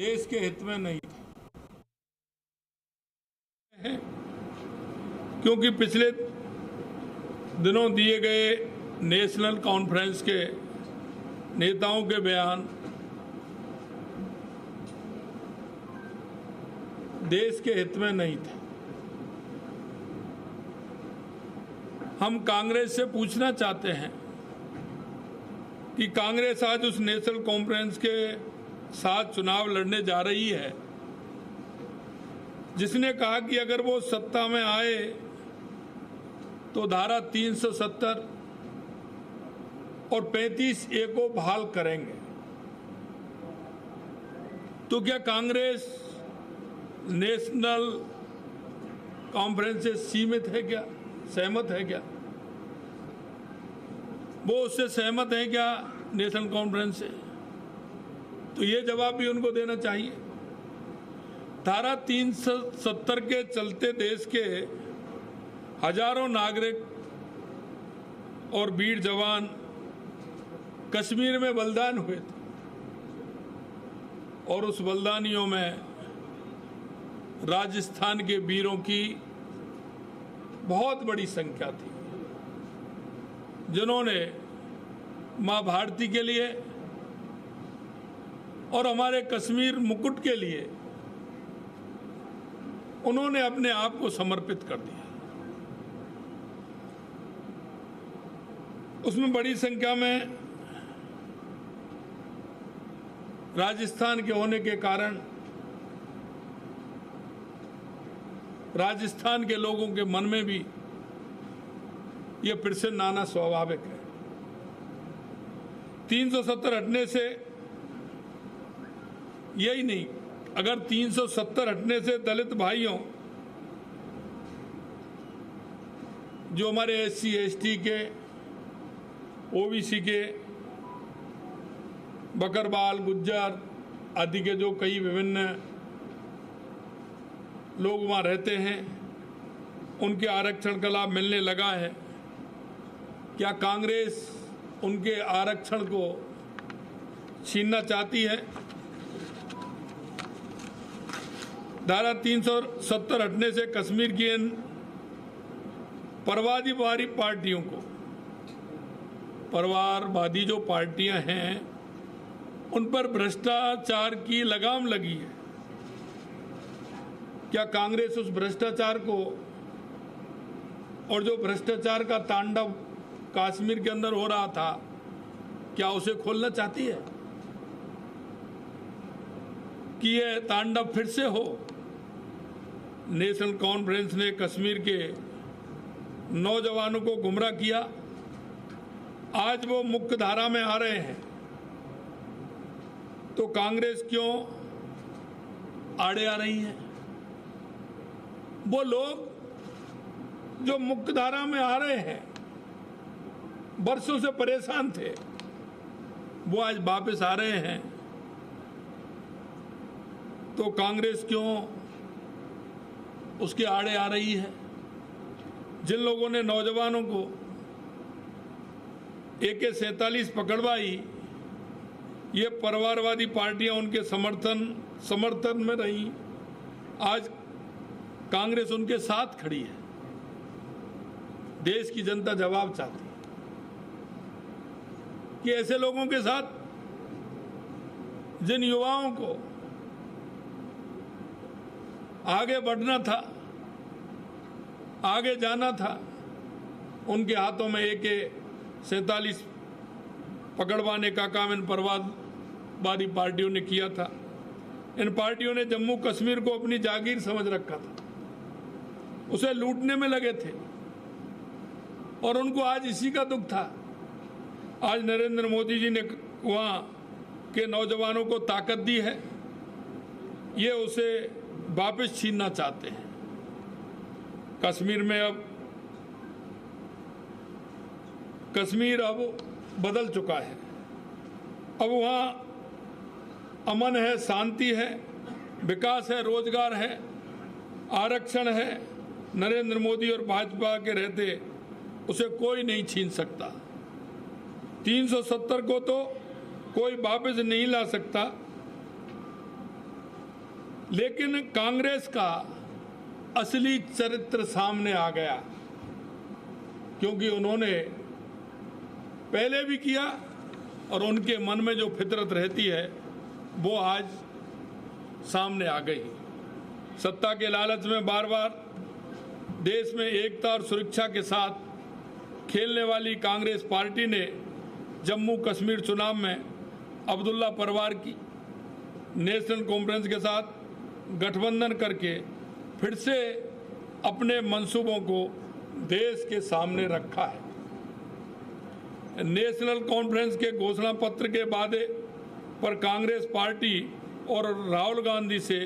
देश के हित में नहीं है, क्योंकि पिछले दिनों दिए गए नेशनल कॉन्फ्रेंस के नेताओं के बयान देश के हित में नहीं थे। हम कांग्रेस से पूछना चाहते हैं कि कांग्रेस आज उस नेशनल कॉन्फ्रेंस के साथ चुनाव लड़ने जा रही है जिसने कहा कि अगर वो सत्ता में आए तो धारा 370 और 35A को बहाल करेंगे। तो क्या कांग्रेस नेशनल कॉन्फ्रेंस से सीमित है क्या, सहमत है क्या? वो उससे सहमत है क्या नेशनल कॉन्फ्रेंस से? तो ये जवाब भी उनको देना चाहिए। धारा 370 के चलते देश के हजारों नागरिक और वीर जवान कश्मीर में बलिदान हुए थे और उस बलिदानियों में राजस्थान के वीरों की बहुत बड़ी संख्या थी, जिन्होंने मां भारती के लिए और हमारे कश्मीर मुकुट के लिए उन्होंने अपने आप को समर्पित कर दिया। उसमें बड़ी संख्या में राजस्थान के होने के कारण राजस्थान के लोगों के मन में भी यह प्रसन्न आना स्वाभाविक है। 370 हटने से यही नहीं, अगर 370 हटने से दलित भाइयों, जो हमारे SC ST के, OBC के, बकरवाल, गुज्जर आदि के जो कई विभिन्न लोग वहाँ रहते हैं, उनके आरक्षण का लाभ मिलने लगा है। क्या कांग्रेस उनके आरक्षण को छीनना चाहती है? धारा 370 हटने से कश्मीर की इन परवादीवादी पार्टियों को, परिवारवादी जो पार्टियां हैं, उन पर भ्रष्टाचार की लगाम लगी है। क्या कांग्रेस उस भ्रष्टाचार को और जो भ्रष्टाचार का तांडव कश्मीर के अंदर हो रहा था, क्या उसे खोलना चाहती है कि यह तांडव फिर से हो? नेशनल कॉन्फ्रेंस ने कश्मीर के नौजवानों को गुमराह किया, आज वो मुख्य धारा में आ रहे हैं, तो कांग्रेस क्यों आड़े आ रही है? वो लोग जो मुख्य धारा में आ रहे हैं, बरसों से परेशान थे, वो आज वापस आ रहे हैं, तो कांग्रेस क्यों उसके आड़े आ रही है? जिन लोगों ने नौजवानों को AK-47 पकड़वाई, ये परिवारवादी पार्टियां उनके समर्थन में रही, आज कांग्रेस उनके साथ खड़ी है। देश की जनता जवाब चाहती है कि ऐसे लोगों के साथ जिन युवाओं को आगे बढ़ना था, आगे जाना था, उनके हाथों में AK-47 पकड़वाने का काम इन परिवारवादी पार्टियों ने किया था। इन पार्टियों ने जम्मू कश्मीर को अपनी जागीर समझ रखा था, उसे लूटने में लगे थे, और उनको आज इसी का दुख था। आज नरेंद्र मोदी जी ने वहाँ के नौजवानों को ताकत दी है, ये उसे वापस छीनना चाहते हैं। कश्मीर में कश्मीर अब बदल चुका है। अब वहाँ अमन है, शांति है, विकास है, रोजगार है, आरक्षण है। नरेंद्र मोदी और भाजपा के रहते उसे कोई नहीं छीन सकता। 370 को तो कोई वापस नहीं ला सकता। लेकिन कांग्रेस का असली चरित्र सामने आ गया, क्योंकि उन्होंने पहले भी किया और उनके मन में जो फितरत रहती है वो आज सामने आ गई। सत्ता के लालच में बार बार देश में एकता और सुरक्षा के साथ खेलने वाली कांग्रेस पार्टी ने जम्मू कश्मीर चुनाव में अब्दुल्ला परिवार की नेशनल कॉन्फ्रेंस के साथ गठबंधन करके फिर से अपने मंसूबों को देश के सामने रखा है। नेशनल कॉन्फ्रेंस के घोषणा पत्र के वादे पर कांग्रेस पार्टी और राहुल गांधी से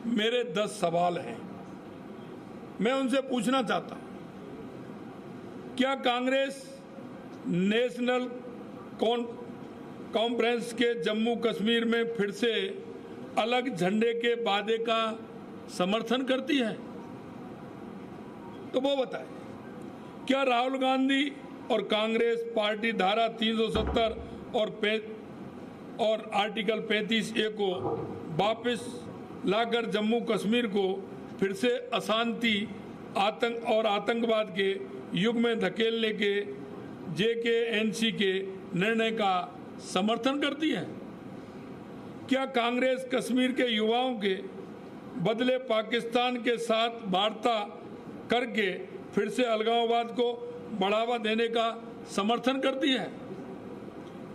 मेरे 10 सवाल हैं। मैं उनसे पूछना चाहता हूं, क्या कांग्रेस नेशनल कॉन्फ्रेंस के जम्मू कश्मीर में फिर से अलग झंडे के वादे का समर्थन करती है? तो वो बताए। क्या राहुल गांधी और कांग्रेस पार्टी धारा 370 और आर्टिकल 35A को वापस लाकर जम्मू कश्मीर को फिर से अशांति, आतंक और आतंकवाद के युग में धकेलने के JK&C के निर्णय का समर्थन करती है? क्या कांग्रेस कश्मीर के युवाओं के बदले पाकिस्तान के साथ वार्ता करके फिर से अलगाववाद को बढ़ावा देने का समर्थन करती है?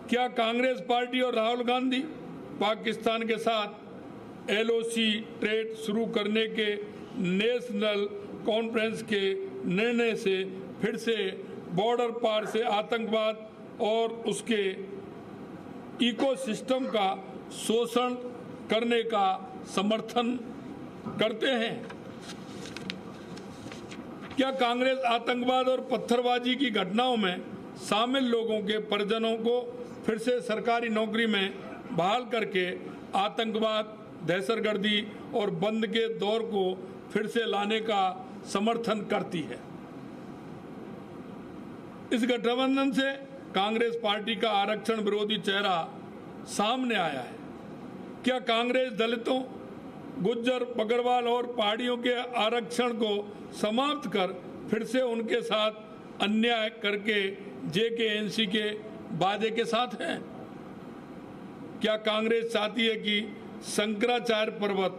क्या कांग्रेस पार्टी और राहुल गांधी पाकिस्तान के साथ LOC ट्रेड शुरू करने के नेशनल कॉन्फ्रेंस के निर्णय से फिर से बॉर्डर पार से आतंकवाद और उसके इकोसिस्टम का शोषण करने का समर्थन करते हैं? क्या कांग्रेस आतंकवाद और पत्थरबाजी की घटनाओं में शामिल लोगों के परिजनों को फिर से सरकारी नौकरी में बहाल करके आतंकवाद, दहशतगर्दी और बंद के दौर को फिर से लाने का समर्थन करती है? इस गठबंधन से कांग्रेस पार्टी का आरक्षण विरोधी चेहरा सामने आया है। क्या कांग्रेस दलितों, गुज्जर, बकरवाल और पहाड़ियों के आरक्षण को समाप्त कर फिर से उनके साथ अन्याय करके JK&C के वादे के साथ है? क्या कांग्रेस चाहती है कि शंकराचार्य पर्वत,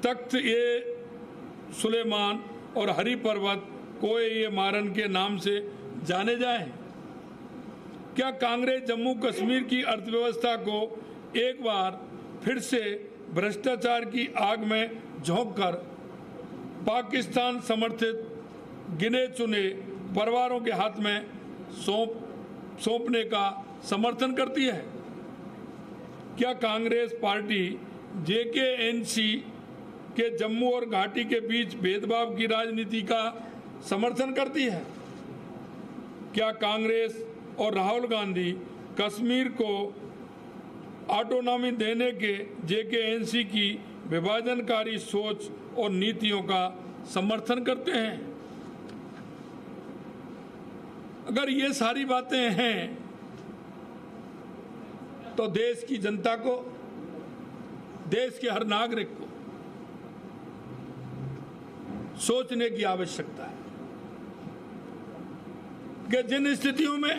तख्त-ए-सुलेमान और हरि पर्वत कोए-ए-मारन के नाम से जाने जाएं? क्या कांग्रेस जम्मू कश्मीर की अर्थव्यवस्था को एक बार फिर से भ्रष्टाचार की आग में झोंककर पाकिस्तान समर्थित गिने चुने परिवारों के हाथ में सौंपने का समर्थन करती है? क्या कांग्रेस पार्टी JK&C के जम्मू और घाटी के बीच भेदभाव की राजनीति का समर्थन करती है? क्या कांग्रेस और राहुल गांधी कश्मीर को ऑटोनॉमी देने के JK&C की विभाजनकारी सोच और नीतियों का समर्थन करते हैं? अगर ये सारी बातें हैं तो देश की जनता को, देश के हर नागरिक को सोचने की आवश्यकता है कि जिन स्थितियों में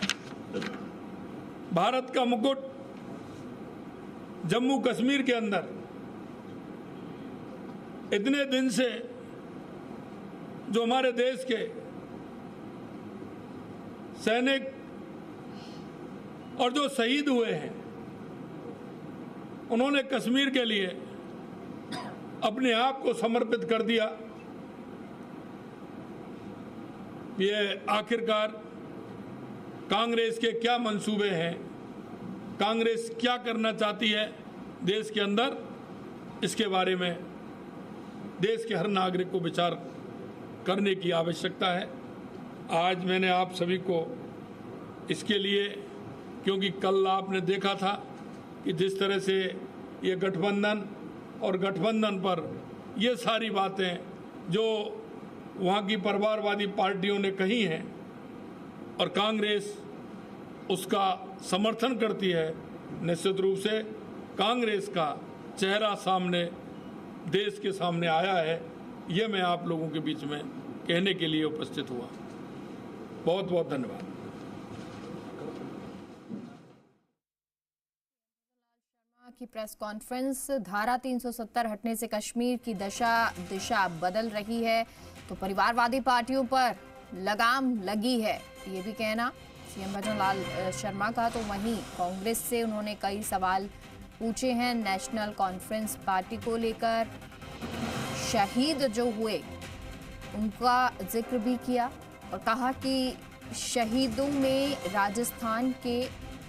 भारत का मुकुट जम्मू कश्मीर के अंदर इतने दिन से जो हमारे देश के सैनिक और जो शहीद हुए हैं, उन्होंने कश्मीर के लिए अपने आप को समर्पित कर दिया। ये आखिरकार कांग्रेस के क्या मंसूबे हैं, कांग्रेस क्या करना चाहती है देश के अंदर, इसके बारे में देश के हर नागरिक को विचार करने की आवश्यकता है। आज मैंने आप सभी को इसके लिए, क्योंकि कल आपने देखा था कि जिस तरह से ये गठबंधन और गठबंधन पर ये सारी बातें जो वहाँ की परिवारवादी पार्टियों ने कही हैं और कांग्रेस उसका समर्थन करती है, निश्चित रूप से कांग्रेस का चेहरा सामने देश के सामने आया है, ये मैं आप लोगों के बीच में कहने के लिए उपस्थित हुआ। बहुत बहुत धन्यवाद। की प्रेस कॉन्फ्रेंस। धारा 370 हटने से कश्मीर की दिशा बदल रही है, तो परिवारवादी पार्टियों पर लगाम लगी है, ये भी कहना सीएम भजन लाल शर्मा का। तो वहीं कांग्रेस से उन्होंने कई सवाल पूछे हैं नेशनल कॉन्फ्रेंस पार्टी को लेकर। शहीद जो हुए उनका जिक्र भी किया और कहा कि शहीदों में राजस्थान के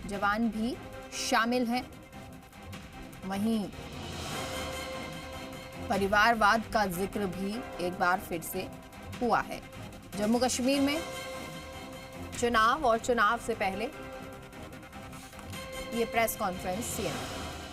जवान भी शामिल हैं। वहीं परिवारवाद का जिक्र भी एक बार फिर से हुआ है। जम्मू कश्मीर में चुनाव और चुनाव से पहले ये प्रेस कॉन्फ्रेंस सीएम